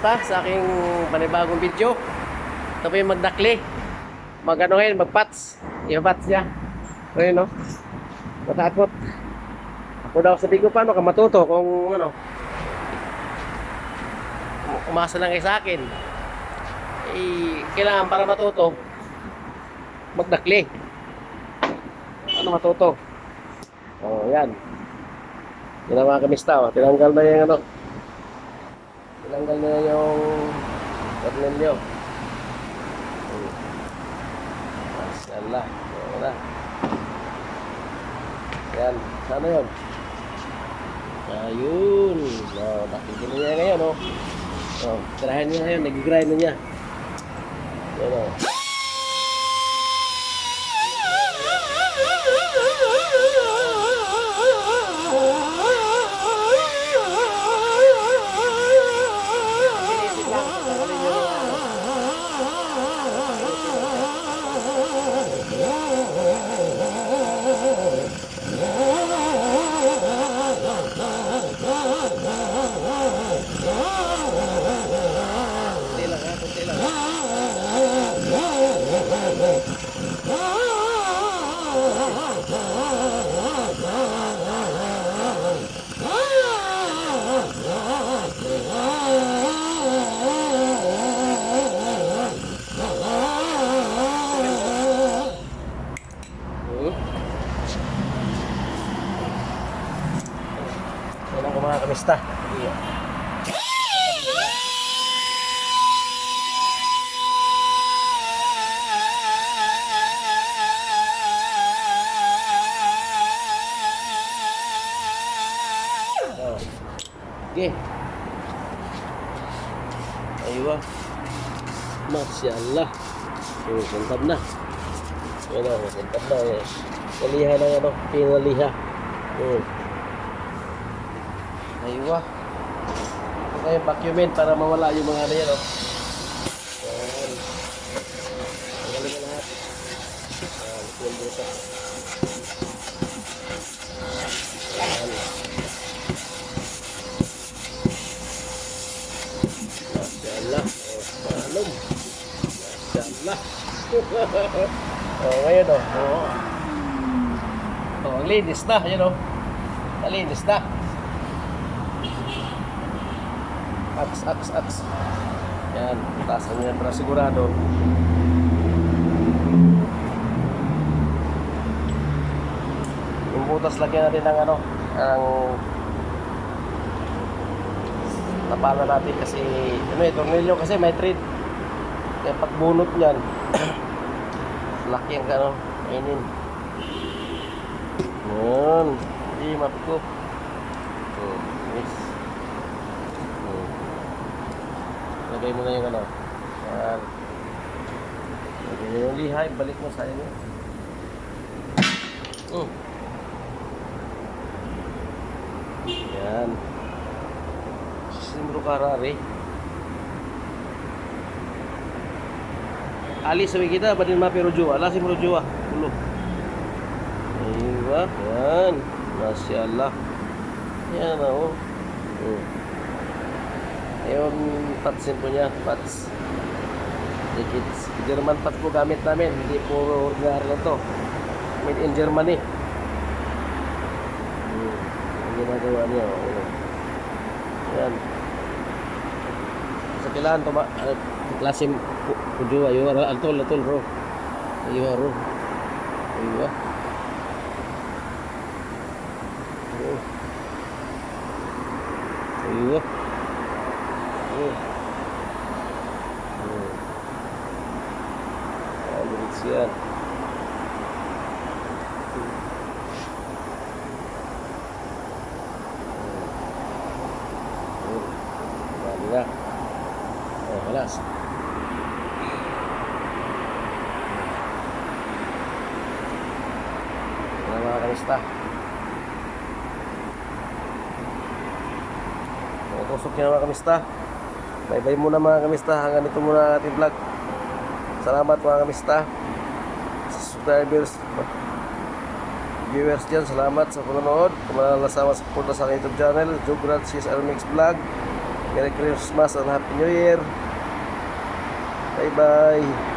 kamusta sa aking panibagong video. Ito po yung magdakli. Mag-ano ngayon, mag-pats. I-pats niya. Ayun, no? Matakot. Ako daw sabi ko paano ka matuto kung ano. Umasa lang kayo sa akin. Kailangan para matuto, magdakli. Ano matuto? Oh, yan. Yan ang mga kamista, oh. Tinanggal na yung ano. Tinanggal na yung tornilyo. Masyaallah. Wala. Yan. Sana yun? Ayun. Oh, nakikita niya ngayon, oh. Oh, tirahan niya ngayon. Nag-grind na niya. Yan, oh. Yan ang mga kamista. Okay. Aywa. Masyaallah. Santab na. Yan o, santab na. Naliha na ano, pinaliha. Aywa. Ito kayo vacuumin para mawala yung mga ano yan o. Yan. Tanggalin mo lahat. Yan, yung buta. Yan. Masyaallah. Malum. Masyaallah. Oh, ngayon o. Oh. Oh, ang linis na. Yan o. Malinis na. Aks. Yan, tasan nyo yan para sigurado. Yung butas lagyan natin ng ano, ang napala natin kasi ano eh, tornilyo kasi may thread. Kaya pagbunot nyan laki ang ano, kainin. Yan, hindi mapiko. Yes. Lagay mo na yung ano. Yan. Lagay mo yung lihay. Balik mo sa inyo. Yan. Simbro karari. Ali sabi kita. Badin mapi rujua. Ala simbro rujua. Dulu. Aywa. Yan. Masyaallah. Yan o. Yung patsin po niya, pats tickets, German pats po gamit namin, hindi po ordinary na to, made in Germany. Ang ginagawa niya, yan sa kailangan to klase pujo, ayun, altol bro, ayun bro, ayun ayun. Yan. Yan. Oh, balas. Yan mga kamista. Tusok niya mga kamista. Bye-bye muna mga kamista. Hanggang dito muna ang ating vlog. Salamat mga kamista. Subscribers, viewers dyan, salamat sa panonood. Kung malasama sa pupunta sa aking YouTube channel, Jograd CS Armix Vlog. Merry Christmas and Happy New Year. Bye-bye.